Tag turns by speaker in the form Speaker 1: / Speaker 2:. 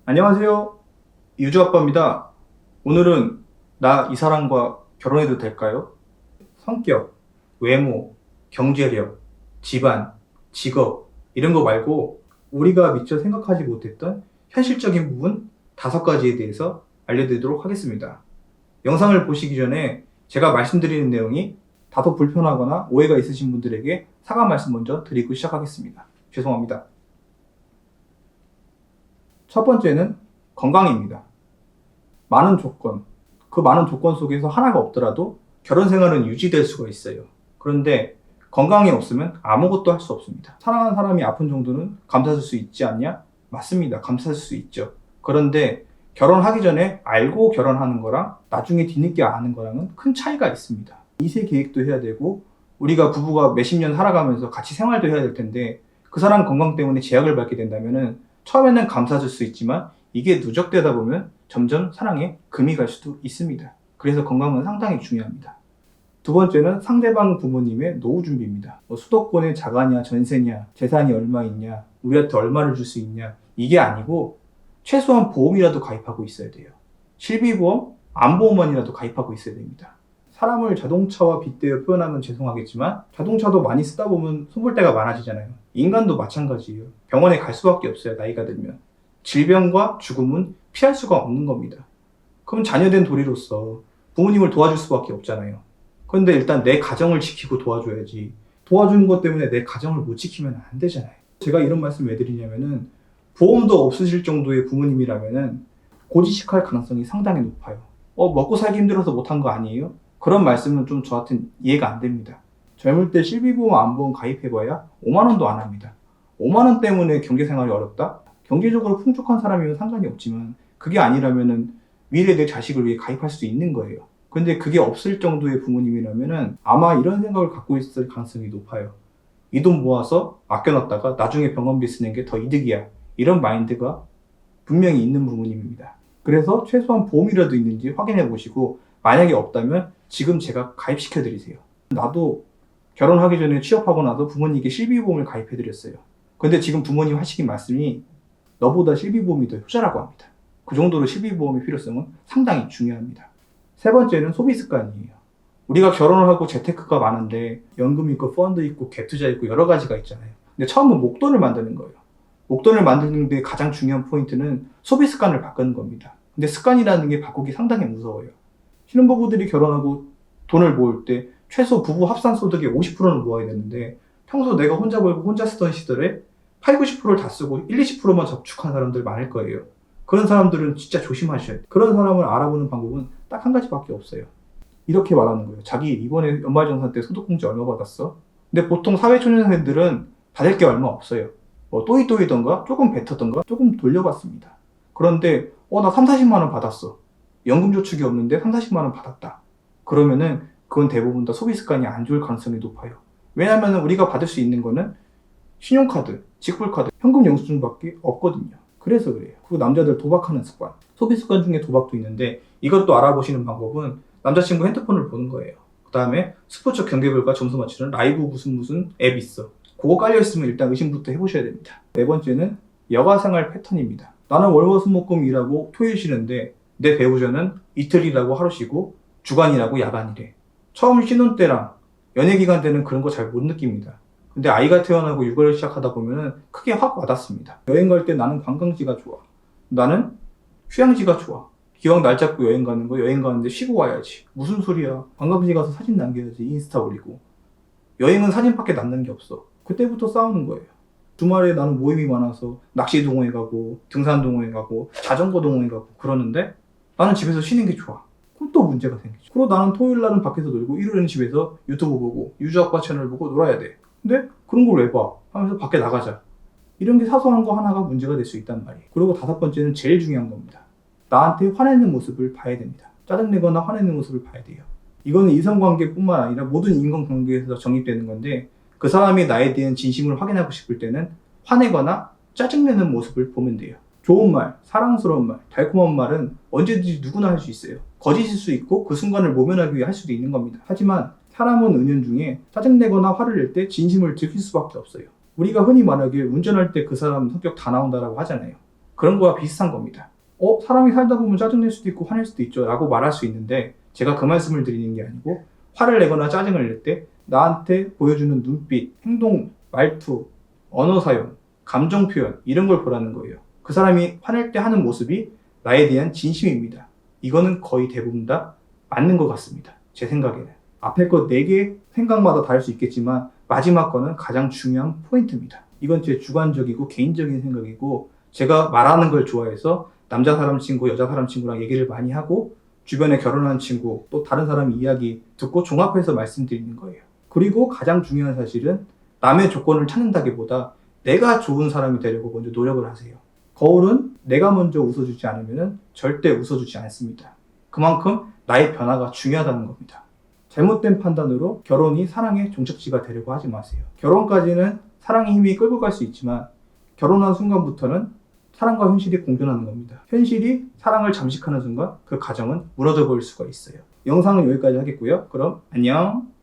Speaker 1: 안녕하세요. 유주아빠입니다. 오늘은 나 이 사람과 결혼해도 될까요? 성격, 외모, 경제력, 집안, 직업 이런 거 말고 우리가 미처 생각하지 못했던 현실적인 부분 5가지에 대해서 알려드리도록 하겠습니다. 영상을 보시기 전에 제가 말씀드리는 내용이 다소 불편하거나 오해가 있으신 분들에게 사과 말씀 먼저 드리고 시작하겠습니다. 죄송합니다. 첫 번째는 건강입니다. 많은 조건, 그 많은 조건 속에서 하나가 없더라도 결혼 생활은 유지될 수가 있어요. 그런데 건강이 없으면 아무것도 할 수 없습니다. 사랑하는 사람이 아픈 정도는 감수할 수 있지 않냐? 맞습니다. 감수할 수 있죠. 그런데 결혼하기 전에 알고 결혼하는 거랑 나중에 뒤늦게 아는 거랑은 큰 차이가 있습니다. 2세 계획도 해야 되고 우리가 부부가 몇십 년 살아가면서 같이 생활도 해야 될 텐데 그 사람 건강 때문에 제약을 받게 된다면은 처음에는 감사줄 수 있지만 이게 누적되다 보면 점점 사랑에 금이 갈 수도 있습니다. 그래서 건강은 상당히 중요합니다. 두 번째는 상대방 부모님의 노후 준비입니다. 수도권에 자가냐 전세냐 재산이 얼마 있냐 우리한테 얼마를 줄 수 있냐 이게 아니고 최소한 보험이라도 가입하고 있어야 돼요. 실비보험, 안보험만이라도 가입하고 있어야 됩니다. 사람을 자동차와 빗대어 표현하면 죄송하겠지만 자동차도 많이 쓰다 보면 손볼 때가 많아지잖아요. 인간도 마찬가지예요. 병원에 갈 수밖에 없어요. 나이가 들면. 질병과 죽음은 피할 수가 없는 겁니다. 그럼 자녀된 도리로서 부모님을 도와줄 수밖에 없잖아요. 그런데 일단 내 가정을 지키고 도와줘야지. 도와주는 것 때문에 내 가정을 못 지키면 안 되잖아요. 제가 이런 말씀 왜 드리냐면은 보험도 없으실 정도의 부모님이라면은 고지식할 가능성이 상당히 높아요. 먹고 살기 힘들어서 못한 거 아니에요? 그런 말씀은 좀 저한테는 이해가 안 됩니다. 젊을 때 실비보험 안보험 가입해봐야 5만 원도 안 합니다. 5만 원 때문에 경제생활이 어렵다? 경제적으로 풍족한 사람이면 상관이 없지만 그게 아니라면은 미래의 내 자식을 위해 가입할 수 있는 거예요. 근데 그게 없을 정도의 부모님이라면은 아마 이런 생각을 갖고 있을 가능성이 높아요. 이 돈 모아서 아껴놨다가 나중에 병원비 쓰는 게 더 이득이야. 이런 마인드가 분명히 있는 부모님입니다. 그래서 최소한 보험이라도 있는지 확인해 보시고 만약에 없다면 지금 제가 가입시켜 드리세요. 나도 결혼하기 전에 취업하고 나서 부모님께 실비보험을 가입해 드렸어요. 근데 지금 부모님 하시긴 말씀이 너보다 실비보험이 더 효자라고 합니다. 그 정도로 실비보험의 필요성은 상당히 중요합니다. 세 번째는 소비 습관이에요. 우리가 결혼을 하고 재테크가 많은데 연금 있고 펀드 있고 갭투자 있고 여러 가지가 있잖아요. 근데 처음은 목돈을 만드는 거예요. 목돈을 만드는 데 가장 중요한 포인트는 소비 습관을 바꾸는 겁니다. 근데 습관이라는 게 바꾸기 상당히 무서워요. 신혼부부들이 결혼하고 돈을 모을 때 최소 부부 합산 소득의 50%는 모아야 되는데 평소 내가 혼자 벌고 혼자 쓰던 시절에 8, 90%를 다 쓰고 1, 20%만 저축한 사람들 많을 거예요. 그런 사람들은 진짜 조심하셔야 돼요. 그런 사람을 알아보는 방법은 딱 한 가지밖에 없어요. 이렇게 말하는 거예요. 자기 이번에 연말정산 때 소득공제 얼마 받았어? 근데 보통 사회초년생들은 받을 게 얼마 없어요. 또이또이던가 조금 뱉었던가 조금 돌려받습니다. 그런데 나 3, 40만 원 받았어. 연금저축이 없는데 3, 40만 원 받았다. 그러면은 그건 대부분 다 소비 습관이 안 좋을 가능성이 높아요. 왜냐하면 우리가 받을 수 있는 거는 신용카드, 직불카드, 현금 영수증밖에 없거든요. 그래서 그래요. 그리고 남자들 도박하는 습관. 소비 습관 중에 도박도 있는데 이것도 알아보시는 방법은 남자친구 핸드폰을 보는 거예요. 그 다음에 스포츠 경기별과 점수 맞추는 라이브 무슨 앱 있어. 그거 깔려있으면 일단 의심부터 해보셔야 됩니다. 네 번째는 여가생활 패턴입니다. 나는 월화수목금 일하고 토일 쉬는데 내 배우자는 이틀 일하고 하루 쉬고 주간 일하고 야간 일해. 처음 신혼 때랑 연애 기간 때는 그런 거 잘 못 느낍니다. 근데 아이가 태어나고 육아를 시작하다 보면은 크게 확 와닿습니다. 여행 갈 때 나는 관광지가 좋아. 나는 휴양지가 좋아. 기왕 날 잡고 여행 가는 거 여행 가는데 쉬고 와야지. 무슨 소리야. 관광지 가서 사진 남겨야지. 인스타 올리고. 여행은 사진밖에 남는 게 없어. 그때부터 싸우는 거예요. 주말에 나는 모임이 많아서 낚시 동호회 가고 등산 동호회 가고 자전거 동호회 가고 그러는데 나는 집에서 쉬는 게 좋아. 그럼 또 문제가 생기죠. 그리고 나는 토요일 날은 밖에서 놀고 일요일은 집에서 유튜브 보고 유주아빠 채널 보고 놀아야 돼. 근데 그런 걸 왜 봐? 하면서 밖에 나가자. 이런 게 사소한 거 하나가 문제가 될 수 있단 말이에요. 그리고 5번째는 제일 중요한 겁니다. 나한테 화내는 모습을 봐야 됩니다. 짜증내거나 화내는 모습을 봐야 돼요. 이거는 이성관계뿐만 아니라 모든 인간관계에서 정립되는 건데 그 사람이 나에 대한 진심을 확인하고 싶을 때는 화내거나 짜증내는 모습을 보면 돼요. 좋은 말, 사랑스러운 말, 달콤한 말은 언제든지 누구나 할 수 있어요. 거짓일 수 있고 그 순간을 모면하기 위해 할 수도 있는 겁니다. 하지만 사람은 은연중에 짜증내거나 화를 낼 때 진심을 들킬 수밖에 없어요. 우리가 흔히 말하길 운전할 때 그 사람 성격 다 나온다라고 하잖아요. 그런 거와 비슷한 겁니다. 사람이 살다 보면 짜증낼 수도 있고 화낼 수도 있죠 라고 말할 수 있는데, 제가 그 말씀을 드리는 게 아니고, 화를 내거나 짜증을 낼 때 나한테 보여주는 눈빛, 행동, 말투, 언어 사용, 감정 표현, 이런 걸 보라는 거예요. 그 사람이 화낼 때 하는 모습이 나에 대한 진심입니다. 이거는 거의 대부분 다 맞는 것 같습니다. 제 생각에는. 앞에 거 4개 생각마다 다를 수 있겠지만 마지막 거는 가장 중요한 포인트입니다. 이건 제 주관적이고 개인적인 생각이고, 제가 말하는 걸 좋아해서 남자 사람 친구, 여자 사람 친구랑 얘기를 많이 하고, 주변에 결혼한 친구, 또 다른 사람 이야기 듣고 종합해서 말씀드리는 거예요. 그리고 가장 중요한 사실은 남의 조건을 찾는다기보다 내가 좋은 사람이 되려고 먼저 노력을 하세요. 거울은 내가 먼저 웃어주지 않으면 절대 웃어주지 않습니다. 그만큼 나의 변화가 중요하다는 겁니다. 잘못된 판단으로 결혼이 사랑의 종착지가 되려고 하지 마세요. 결혼까지는 사랑의 힘이 끌고 갈 수 있지만 결혼한 순간부터는 사랑과 현실이 공존하는 겁니다. 현실이 사랑을 잠식하는 순간 그 가정은 무너져 버릴 수가 있어요. 영상은 여기까지 하겠고요. 그럼 안녕.